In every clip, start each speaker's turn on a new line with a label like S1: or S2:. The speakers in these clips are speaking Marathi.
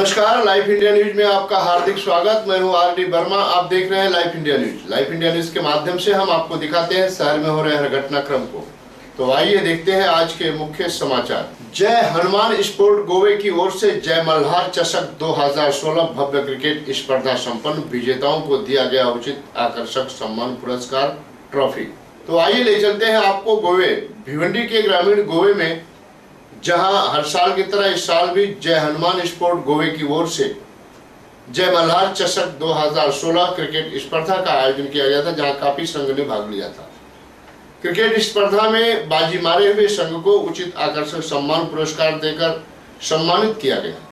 S1: नमस्कार, लाइफ इंडिया न्यूज में आपका हार्दिक स्वागत। मैं हूं आर डी वर्मा। आप देख रहे हैं life India news. Life India news के माध्यम से हम आपको दिखाते हैं शहर में हो रहे हर घटनाक्रम को। तो आइए देखते हैं आज के मुख्य समाचार। जय हनुमान स्पोर्ट गोवे की ओर से जय मल्हार चषक 2016 भव्य क्रिकेट स्पर्धा संपन्न। विजेताओं को दिया गया उचित आकर्षक सम्मान पुरस्कार ट्रॉफी। तो आइए ले चलते हैं आपको गोवे, भिवंडी के ग्रामीण गोवे में, जहां हर साल की तरह इस साल भी जय हनुमान स्पोर्ट गोवे की ओर से जय मल्हार चषक 2016 क्रिकेट स्पर्धा का आयोजन किया गया था, जहां काफी संघ ने भाग लिया था। क्रिकेट स्पर्धा में बाजी मारे हुए संघ को उचित आकर्षक सम्मान पुरस्कार देकर सम्मानित किया गया।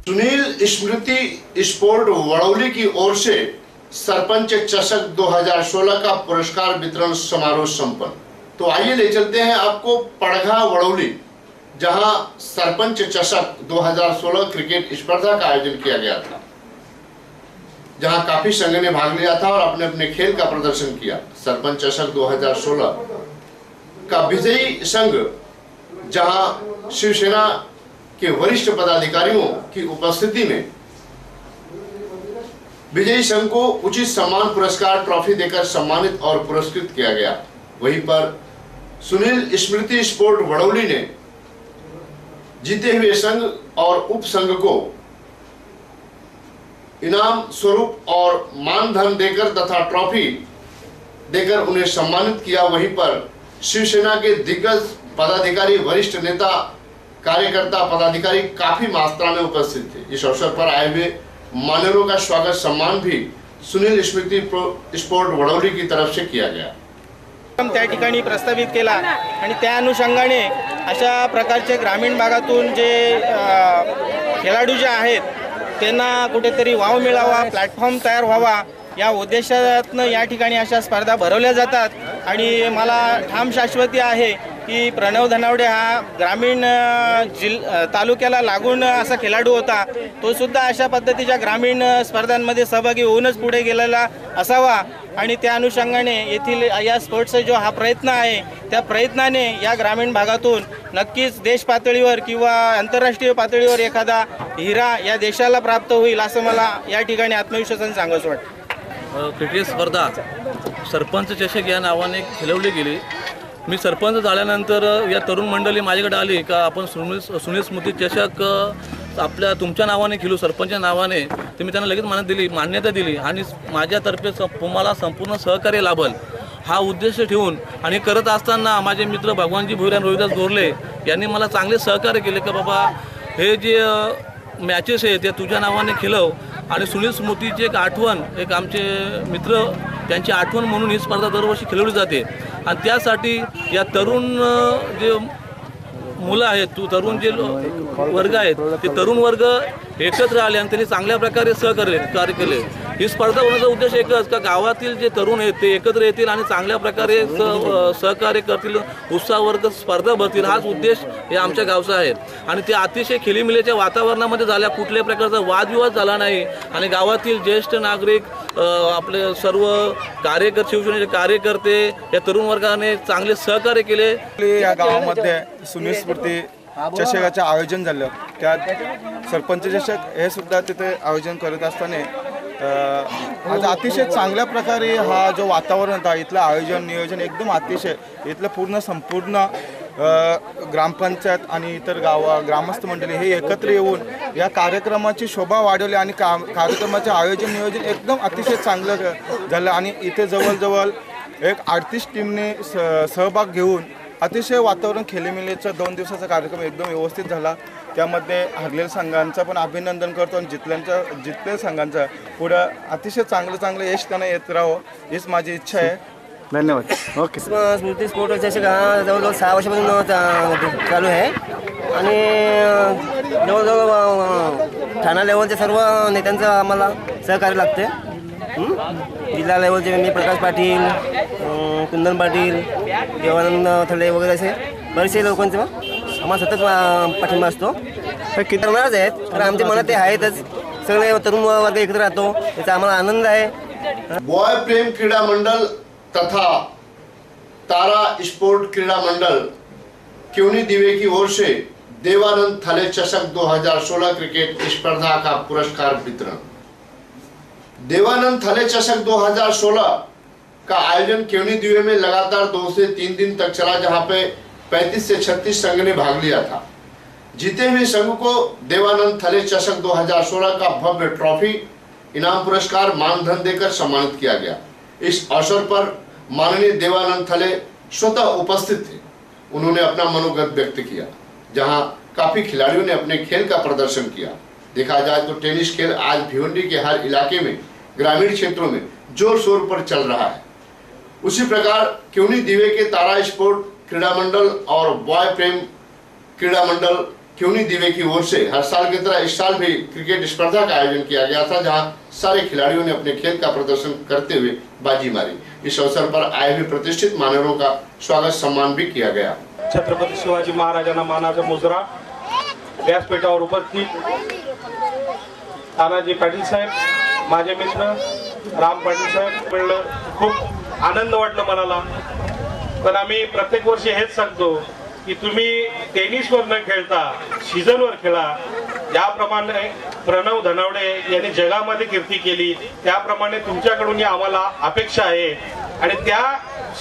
S1: सुनील स्मृति स्पोर्ट वड़ौली की ओर से सरपंच चषक 2016 का पुरस्कार वितरण समारोह संपन्न। तो आइए ले चलते हैं आपको पड़घा वड़ौली, जहां सरपंच चषक 2016 क्रिकेट स्पर्धा का आयोजन किया गया था, जहां काफी संघ ने भाग लिया था और अपने अपने खेल का प्रदर्शन किया। सरपंच चषक 2016 का विजयी संघ, जहां शिवसेना के वरिष्ठ पदाधिकारियों की उपस्थिति में विजयी संघ को उचित सम्मान पुरस्कार ट्रॉफी देकर सम्मानित और पुरस्कृत किया गया। वहीं पर सुनील स्मृति स्पोर्ट वड़ौली ने जीते हुए संघ और उप संघ को इनाम स्वरूप और मानधन देकर तथा ट्रॉफी देकर उन्हें सम्मानित किया। वहीं पर शिवसेना के दिग्गज पदाधिकारी, वरिष्ठ नेता, कार्यकर्ता, पदाधिकारी काफी मात्रा में उपस्थित थे। इस अवसर पर आए हुए मान्यवरों का स्वागत सम्मान भी सुनील स्मृति स्पोर्ट वड़ौली की तरफ से किया गया।
S2: त्या ठिकाणी प्रस्तावित केला आणि त्या अनुषंगाने अशा प्रकारचे ग्रामीण भागातून जे खेळाडू जे आहेत त्यांना कुठेतरी वाव मिळावा, प्लॅटफॉर्म तयार व्हावा या उद्देशातून या ठिकाणी अशा स्पर्धा भरवल्या जातात। आणि मला ठाम शाश्वती आहे की प्रणव धनावडे हा ग्रामीण तालुक्याला लागून असा खेळाडू होता। तो सुद्धा अशा पद्धतीच्या ग्रामीण स्पर्धांमध्ये सहभागी होऊनच पुढे गेलेला असावा आणि त्या अनुषंगाने येथील या स्पोर्ट्सचा जो हा प्रयत्न आहे त्या प्रयत्नाने या ग्रामीण भागातून नक्कीच देश पातळीवर किंवा आंतरराष्ट्रीय पातळीवर एखादा हिरा या देशाला प्राप्त होईल असं मला या ठिकाणी आत्मविश्वासाने सांगायचं वाटतं।
S3: क्रिकेट स्पर्धा सरपंच चषक या नावाने खेळवली गेली। मी सरपंच झाल्यानंतर या तरुण मंडळी माझ्याकडे आली का आपण सुनील स्मृती चषक आपल्या तुमच्या नावाने खेळू, सरपंचच्या नावाने। तर मी त्यांना लगेच मान्यता दिली आणि माझ्यातर्फे तुम्हाला संपूर्ण सहकार्य लाभल हा उद्देश ठेवून आणि करत असताना माझे मित्र भगवानजी भोईर आणि रोहिदास गोरले यांनी मला चांगले सहकार्य केले की बाबा हे जे मॅचेस आहे ते तुझ्या नावाने खेळव आणि सुनील स्मृतीची एक आठवण, एक आमचे मित्र त्यांची आठवण म्हणून ही स्पर्धा दरवर्षी खेळवली जाते। आणि त्यासाठी या तरुण जे मुलं आहेत, तरुण जे वर्ग आहेत ते तरुण वर्ग एकत्र आले आणि त्यांनी चांगल्या प्रकारे कार्य केले। ही स्पर्धा होण्याचा उद्देश एकच का गावातील जे तरुण आहेत ते एकत्र येतील आणि चांगल्या प्रकारे सहकार्य करतील, उत्साहवर्ग स्पर्धा भरतील, हाच उद्देश हे आमच्या गावचा आहे। आणि ते अतिशय खेळीमेळीच्या वातावरणामध्ये झाल्या, कुठल्याही प्रकारचा वादविवाद झाला नाही आणि गावातील ज्येष्ठ नागरिक, आपले सर्व कार्यकर्ते, शिवसेनेचे कार्यकर्ते या तरुण वर्गाने चांगले सहकार्य केले।
S4: या गावामध्ये सुनील स्मृती चषकाचे आयोजन झालं, त्यात सरपंच चषक हे सुद्धा तिथे आयोजन करत असताना आज अतिशय चांगल्या प्रकारे हा जो वातावरण होता, इथलं आयोजन नियोजन एकदम अतिशय, इथलं संपूर्ण ग्रामपंचायत आणि इतर ग्रामस्थ मंडळी हे एकत्र येऊन या कार्यक्रमाची शोभा वाढवली आणि कार्यक्रमाचे आयोजन नियोजन एकदम अतिशय चांगलं झालं। आणि इथे जवळजवळ एक 38 टीमने सहभाग घेऊन अतिशय वातावरण खेळीमेळीचा 2 दिवसाचा कार्यक्रम एकदम व्यवस्थित झाला। त्यामध्ये हरलेल्या संघांचं पण अभिनंदन करतो आणि जितलेल्या संघांचं पुढं अतिशय चांगलं यश त्यांना येत राहावं हीच माझी इच्छा आहे। धन्यवाद. ओके.
S5: स्मृती स्पोर्ट चषक हा जवळजवळ 6 वर्षापासून चालू आहे आणि जवळजवळ ठाणा लेवलच्या सर्व नेत्यांचं आम्हाला सहकार्य लागते. जिल्हा लेवलचे मी प्रकाश पाटील, कुंदन पाटील, देवानंद थले वगैरे असे बरेचसे लोकांचं आम्हाला सतत पाठिंबा असतो. किती करणारच आहेत कारण आमच्या मनात ते आहेतच. सगळे तरुण वर्ग एकत्र राहतो, त्याचा आम्हाला आनंद आहे.
S1: बॉय प्रेम क्रीड़ा मंडल तथा तारा स्पोर्ट क्रीड़ा मंडल क्योनी दिवे की ओर से देवानंद थले चषक 2016 क्रिकेट स्पर्धा का पुरस्कार वितरण। देवानंद थले चषक 2016 का आयोजन क्योनी दिवे में लगातार 2 से 3 दिन तक चला, जहां पे 35 से 36 संघ ने भाग लिया था। जीते हुए संघ को देवानंद थले चषक 2016 का भव्य ट्रॉफी, इनाम पुरस्कार, मानधन देकर सम्मानित किया गया। इस अवसर पर माननीय देवानंद थले स्वतः उपस्थित थे। उन्होंने अपना मनोगत व्यक्त किया, जहां काफी खिलाड़ियों ने अपने खेल का प्रदर्शन किया। देखा जाए तो टेनिस खेल आज भिवंडी के हर इलाके में, ग्रामीण क्षेत्रों में जोर शोर पर चल रहा है। उसी प्रकार क्योनी दिवे के तारा स्पोर्ट क्रीड़ा मंडल और बॉय प्रेम क्रीड़ा मंडल क्योनी दिवे की ओर से हर साल की तरह इस साल भी क्रिकेट स्पर्धा का आयोजन किया गया था, जहां सारे खिलाड़ियों ने अपने खेल का प्रदर्शन करते हुए बाजी मारी। इस अवसर पर आए हुए प्रतिष्ठित मान्यवरों का स्वागत सम्मान भी किया गया।
S6: छत्रपती शिवाजी महाराजांना मानाचा मुजरा व्यासपीठावर उपस्थित तानाजी पाटील साहेब, माझे मित्र राम पाटील साहेब मिळलं, खूप आनंद वाटला मनाला. पण आम्ही प्रत्येक वर्षी हेच सांगतो की तुम्ही टेनिसवर न खेळता सीझनवर खेळा. ज्याप्रमाणे प्रणव धनावडे यांनी जगामध्ये कीर्ती केली, त्याप्रमाणे तुमच्याकडून आम्हाला अपेक्षा आहे. आणि त्या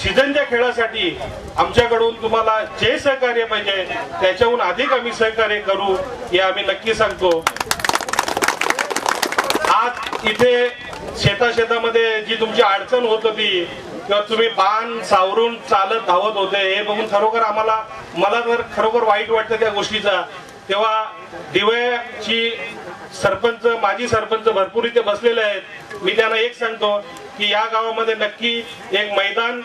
S6: सीझनच्या खेळासाठी आमच्याकडून तुम्हाला जे सहकार्य पाहिजे त्याच्याहून अधिक आम्ही सहकार्य करू, हे आम्ही नक्की सांगतो. आज इथे शेतामध्ये जी तुमची अडचण होत होती किंवा तुम्ही बाण सावरून चालत धावत होते, हे बघून खरोखर मला तर खरोखर वाईट वाटतं त्या गोष्टीचा. तेव्हा दिव्याची सरपंच, माजी सरपंच भरपूर इथे बसलेले आहेत. मी त्यांना एक सांगतो की या गावामध्ये नक्की एक मैदान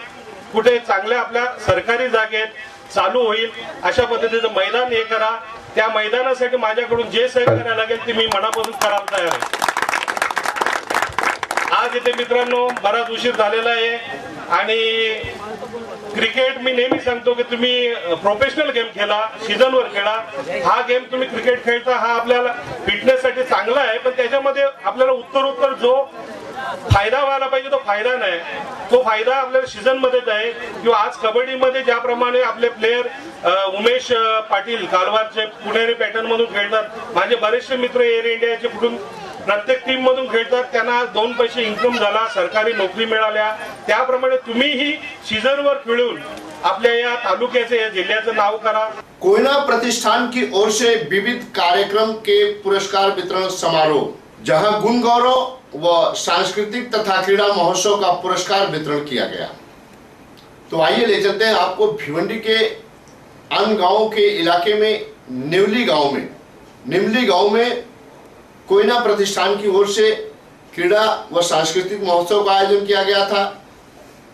S6: कुठे चांगल्या आपल्या सरकारी जागेत चालू होईल अशा पद्धतीचं मैदान हे करा. त्या मैदानासाठी माझ्याकडून जे सहकार्य लागेल ते मी मनापासून करायला तयार आहे. आज इथे मित्रांनो बराच उशीर झालेला आहे आणि क्रिकेट मी नेहमी सांगतो की तुम्ही प्रोफेशनल गेम खेळा, सीझनवर खेळा. हा गेम तुम्ही क्रिकेट खेळता हा आपल्याला फिटनेससाठी चांगला आहे, पण त्याच्यामध्ये आपल्याला उत्तरोत्तर जो फायदा व्हायला पाहिजे तो फायदा नाही. तो फायदा आपल्याला सीझन मध्येच आहे. किंवा आज कबड्डीमध्ये ज्याप्रमाणे आपले प्लेयर उमेश पाटील कालवारचे पुणेरी पॅटर्न मधून खेळतात, माझे बरेचसे मित्र एअर इंडियाचे कुठून प्रत्येक टीम मधून खेळतात, त्यांना 2 पैसे इन्कम झाला, सरकारी नोकरी मिळाल्या. त्याप्रमाणे तुम्हीही सीझनवर खेळून आपल्या या तालुक्याचे, या जिल्ह्याचं नाव करा.
S1: कोयना प्रतिष्ठान की ओर से विविध कार्यक्रम के पुरस्कार वितरण समारोह, जहां गुण गौरव व सांस्कृतिक तथा क्रीड़ा महोत्सव का पुरस्कार वितरण किया गया। तो आइए ले चलते हैं आपको भिवंडी के अन्य गांवों के इलाके में, निमली गांव में कोयना प्रतिष्ठान की ओर से क्रीड़ा व सांस्कृतिक महोत्सव का आयोजन किया गया था,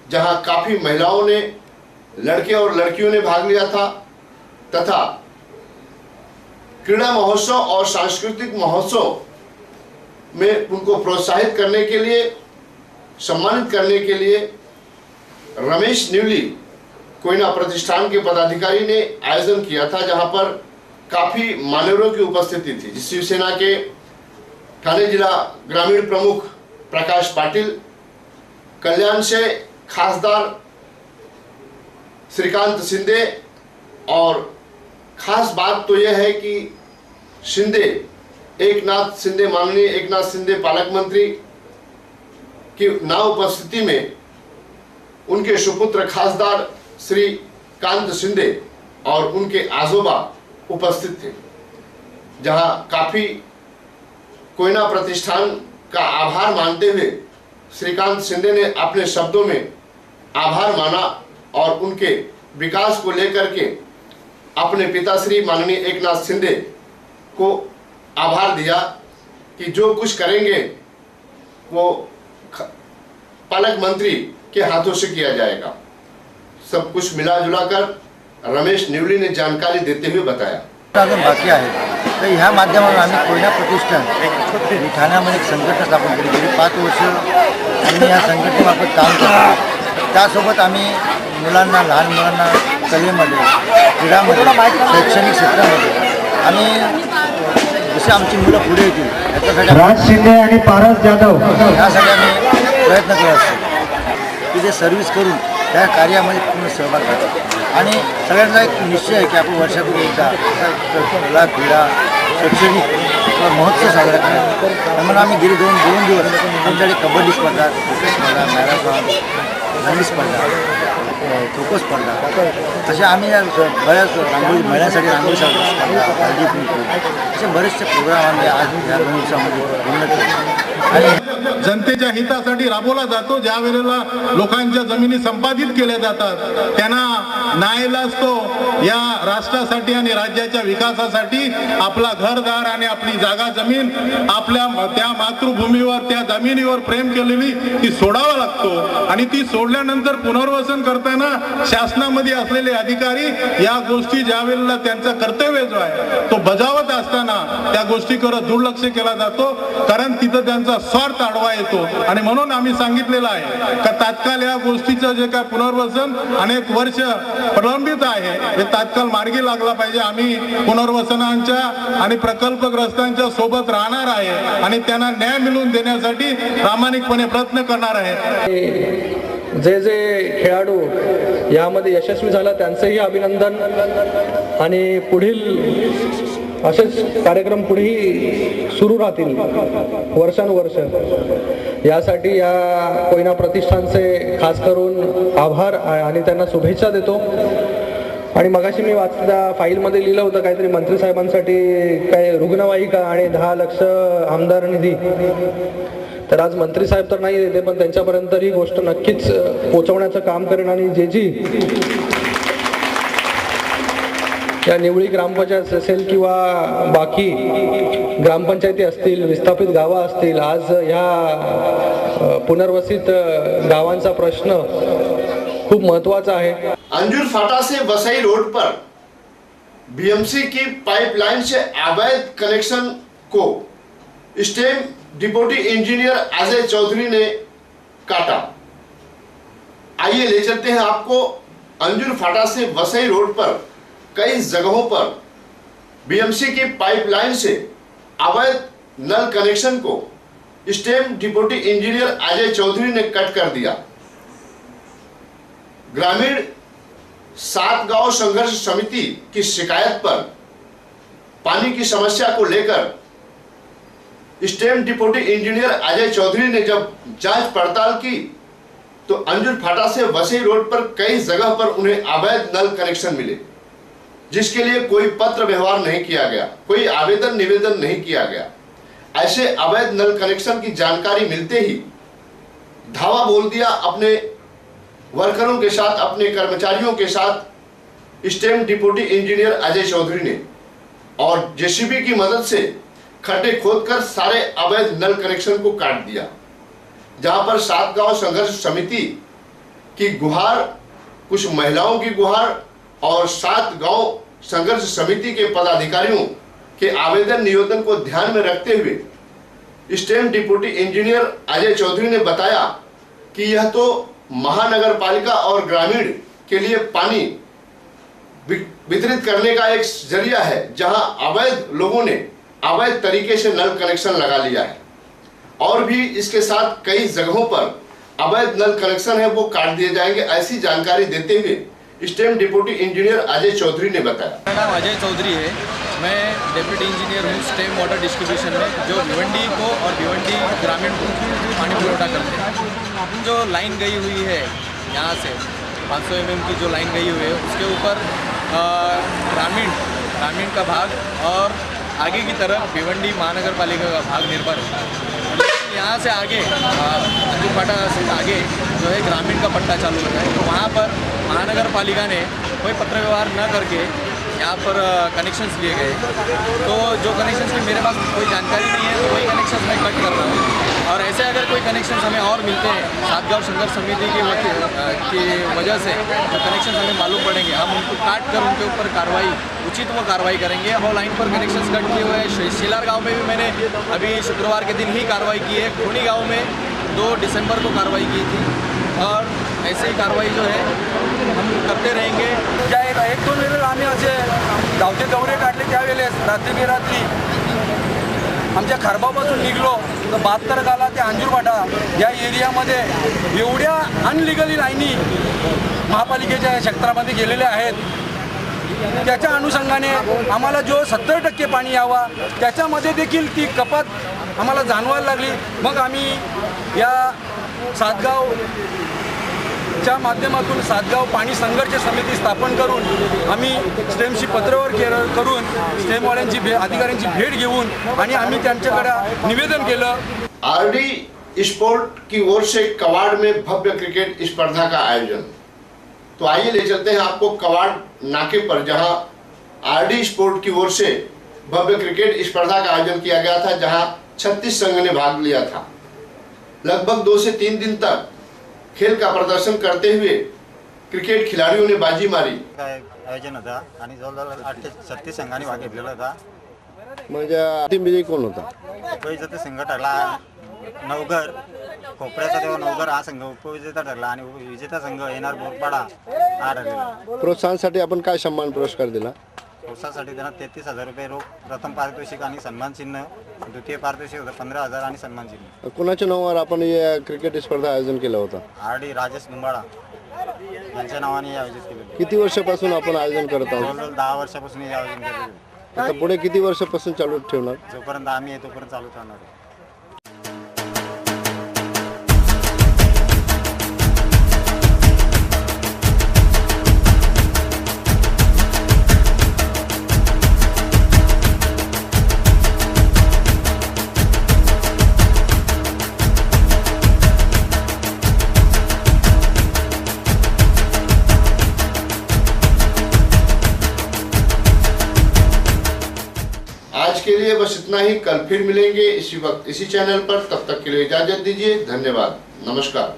S1: जहां काफी महिलाओं ने, लड़के और लड़कियों ने भाग लिया था तथा क्रीड़ा महोत्सव और सांस्कृतिक महोत्सव में उनको प्रोत्साहित करने के लिए, सम्मानित करने के लिए रमेश न्यूली कोयना प्रतिष्ठान के पदाधिकारी ने आयोजन किया था, जहां पर काफी मान्यवरों की उपस्थिति थी। शिवसेना के ठाणे जिला ग्रामीण प्रमुख प्रकाश पाटिल, कल्याण से खासदार श्रीकांत शिंदे, और खास बात तो यह है कि माननीय एकनाथ शिंदे पालक मंत्री की ना उपस्थिति में उनके सुपुत्र खासदार श्री कांत शिंदे और उनके आजोबा उपस्थित थे, जहां काफी कोयना प्रतिष्ठान का आभार मानते हुए श्रीकांत शिंदे ने अपने शब्दों में आभार माना और उनके विकास को लेकर के अपने पिताश्री माननीय एकनाथ शिंदे को आभार दिया कि जो कुछ करेंगे वो पालक मंत्री के हाथों से किया जाएगा। सब कुछ मिला जुला कर रमेश निवली ने जानकारी देते हुए बताया।
S7: अजून बाकी आहे, तर ह्या माध्यमातून आम्ही कोयना प्रतिष्ठान ही ठाण्यामध्ये एक संघटना स्थापन केली. गेली 5 वर्ष आम्ही या संघटनेमार्फत काम करतो. त्यासोबत आम्ही मुलांना, लहान मुलांना कलेमध्ये, क्रीडामध्ये, शैक्षणिक क्षेत्रामध्ये आम्ही जसे आमची मुलं पुढे येतील याच्यासाठी
S8: राज शिंदे आणि पारस जाधव
S7: यासाठी आम्ही प्रयत्न करत असतो की जे सर्व्हिस करून त्या कार्यामध्ये पूर्ण सहभाग करतात. आणि सगळ्यांचा एक निश्चय आहे की आपण वर्षातून एकदा कला, क्रीडा, शैक्षणिक महोत्सव साजरा करायचा. त्यामुळे आम्ही गेले दोन दिवस आमच्याकडे कबड्डी स्पर्धा, क्रिकेट स्पर्धा, मॅरेथॉन, रंगी स्पर्धा, खो-खो स्पर्धा, तसे आम्ही बऱ्याच रांगोळी महिलांसाठी रांगोळी स्पर्धा, हळदी कुंकू असे बरेचसे प्रोग्राम आम्ही आज या 2 दिवसामध्ये पूर्ण केले. आणि
S9: जनतेच्या हितासाठी राबवला जातो. ज्या वेळेला लोकांच्या जमिनी संपादित केल्या जातात त्यांना नाईलाज तो या राष्ट्रासाठी आणि राज्याच्या विकासासाठी आपला घरदार आणि आपली जागा जमीन, आपल्या त्या मातृभूमीवर, त्या जमिनीवर प्रेम केलेली ती सोडावा लागतो. आणि ती सोडल्यानंतर पुनर्वसन करताना शासनामध्ये असलेले अधिकारी या गोष्टी ज्या वेळेला त्यांचं कर्तव्य जो आहे तो बजावत असताना त्या गोष्टीकडे दुर्लक्ष केला जातो, कारण तिथं त्यांचा स्वार्थ आडवा येतो. आणि म्हणून आम्ही सांगितलेलं आहे का तात्काळ या गोष्टीचं जे काय पुनर्वसन अनेक वर्ष प्रलंबित आहे हे तात्काळ मार्गी लागला पाहिजे. आम्ही पुनर्वसनांच्या आणि प्रकल्पग्रस्तांच्या सोबत राहणार आहे आणि त्यांना न्याय मिळवून देण्यासाठी प्रामाणिकपणे प्रयत्न करणार आहे.
S10: जे खेळाडू यामध्ये यशस्वी झाला त्यांचंही अभिनंदन. आणि पुढील असेच कार्यक्रम पुढेही सुरू राहतील वर्षानुवर्ष. यासाठी या कोयना प्रतिष्ठानचे खास करून आभार आणि त्यांना शुभेच्छा देतो. आणि मगाशी मी वाचल्या फाईलमध्ये लिहिलं होतं काहीतरी मंत्री साहेबांसाठी काय रुग्णवाहिका आणि 10 लाख आमदार निधी. तर आज मंत्री साहेब तर नाही देते, पण त्यांच्यापर्यंत ही गोष्ट नक्कीच पोहोचवण्याचं काम करेन. आणि जी या निवळी ग्रामपंचायत असेल किंवा बाकी ग्रामपंचायती असतील, विस्थापित गावं असतील, आज ह्या पुनर्वसित गावांचा प्रश्न खूप महत्त्वाचा आहे.
S1: अंजुर फाटा से वसई रोड पर बीएमसी की पाइपलाइन से अवैध कनेक्शन को STEM deputy engineer Ajay Chaudhary ने काटा। आइए ले चलते हैं आपको अंजुर फाटा से वसई रोड पर कई जगहों पर बीएमसी की पाइपलाइन से अवैध नल कनेक्शन को STEM deputy engineer Ajay Chaudhary ने कट कर दिया। ग्रामीण 7 गांव संघर्ष समिति की शिकायत पर पानी की समस्या को लेकर STEM deputy engineer Ajay Chaudhary ने जब जांच पड़ताल की तो अंजुर फाटा से वसई रोड पर कई जगह पर उन्हें अवैध नल कनेक्शन मिले, जिसके लिए कोई पत्र व्यवहार नहीं किया गया, कोई आवेदन निवेदन नहीं किया गया। ऐसे अवैध नल कनेक्शन की जानकारी मिलते ही धावा बोल दिया अपने वर्करों के साथ, अपने कर्मचारियों के साथ STEM deputy engineer Ajay Chaudhary ने, और जेसीबी की मदद से खड्डे खोदकर सारे अवैध नल कनेक्शन को काट दिया। जहां पर 7 गांव संघर्ष समिति की गुहार, कुछ महिलाओं की गुहार और 7 गांव संघर्ष समिति के पदाधिकारियों के आवेदन निवेदन को ध्यान में रखते हुए STEM deputy engineer Ajay Chaudhary ने बताया कि यह तो महानगर पालिका और ग्रामीण के लिए पानी वितरित करने का एक जरिया है, जहां अवैध लोगों ने अवैध तरीके से नल कनेक्शन लगा लिया है, और भी इसके साथ कई जगहों पर अवैध नल कनेक्शन है वो काट दिए जाएंगे। ऐसी जानकारी देते हुए STEM deputy engineer Ajay Chaudhary ने बताया।
S11: मेरा नाम अजय चौधरी है, मैं डिप्टी इंजीनियर हूँ स्टेम वाटर डिस्ट्रीब्यूशन में, जो भिवंडी को और भिवंडी ग्रामीण को पानी पुरवठा करते हैं। जो लाइन गई हुई है यहाँ से 500 mm की जो लाइन गई हुई है उसके ऊपर ग्रामीण का भाग और आगे की तरफ भिवंडी महानगर पालिका का भाग निर्भर है। यहाँ से आगे अंजुर फाटा से आगे जो है ग्रामीण का पट्टा चालू होता है, तो वहाँ पर महानगर पालिका ने कोई पत्र व्यवहार न करके यहाँ पर कनेक्शंस लिए गए। तो जो कनेक्शंस की मेरे पास कोई जानकारी नहीं है, तो वही कनेक्शंस मैं कट कर रहा हूँ। और ऐसे अगर कोई कनेक्शन हमें और मिलते हैं सातगांव संघर्ष समिति की वजह से जो कनेक्शन हमें मालूम पड़ेंगे, हम उनको काट कर उनके ऊपर उचित कार्रवाई करेंगे। अब लाइन पर कनेक्शन कट किए हुए हैं। शेलार गांव में भी मैंने अभी शुक्रवार के दिन ही कार्रवाई की है। खोनी गांव में 2 दिसंबर को कार्रवाई की थी और ऐसे ही कार्रवाई जो है हम करते रहेंगे।
S10: ज्या 1-2 वेळेला आम्ही असे धावते दौरे काढले त्यावेळेस रात्री बेरात्री आमच्या खारबापासून निघलो तर 72 गाला ते अंजूरवाडा या एरियामध्ये एवढ्या अनलिगली लाईनी महापालिकेच्या क्षेत्रामध्ये गेलेल्या आहेत। त्याच्या अनुषंगाने आम्हाला जो 70% पाणी यावा त्याच्यामध्ये देखील ती कपात आम्हाला जाणवायला लागली। मग आम्ही या सातगावच्या माध्यमातून सातगाव पाणी संघर्ष समिती स्थापन करून आम्ही स्टेमशी पत्रव्यवहार करून स्टेमवाल्यांची अधिकाऱ्यांची भेट घेऊन आणि आम्ही त्यांच्याकडे निवेदन केलं।
S1: आरडी स्पोर्ट की ओर से कवाड़ में भव्य क्रिकेट स्पर्धा का आयोजन। तो आइए ले चलते हैं आपको कवाड़ नाके पर, जहां आरडी स्पोर्ट की ओर से भव्य क्रिकेट स्पर्धा का आयोजन किया गया था, जहां 36 संघ ने भाग लिया था। लगभग 2 से 3 दिन तक खेल का प्रदर्शन करते हुए क्रिकेट खिलाड़ियों ने बाजी मारी।
S7: आयोजन होता आणि जवळजवळ 8 ते 36 संघांनी भाग घेतलेला होता।
S1: म्हणजे अंतिम विजयी कोण होता?
S7: उपविजेता संघ ठरला नवघर, खोपड्याचा तेव्हा नवघर हा संघ उपविजेता ठरला आणि विजेता संघ येणार बोरपाडा हा ठरलेला।
S1: प्रोत्साहनासाठी आपण काय सन्मान पुरस्कार दिला?
S7: प्रोत्साहनासाठी त्यांना 33,000 रुपये रोख प्रथम पारितोषिक आणि सन्मान चिन्ह, द्वितीय पारितोषिक होतं 15,000 आणि सन्मान चिन्ह।
S1: कोणाच्या नावावर आपण हे क्रिकेट स्पर्धा आयोजन केलं होतं?
S7: आरडी राजेश निंबाळा यांच्या नावाने आयोजित केले।
S1: किती वर्षापासून आपण आयोजन करत आहोत?
S7: जवळजवळ 10 वर्षापासून हे आयोजन केलेलं आहे।
S1: आता पुढे किती वर्षापासून चालू ठेवणार?
S7: जोपर्यंत आम्ही आहे तोपर्यंत चालू राहणार आहे।
S1: आज के लिए बस इतना ही। कल फिर मिलेंगे इसी वक्त इसी चैनल पर। तब तक के लिए इजाजत दीजिए। धन्यवाद। नमस्कार।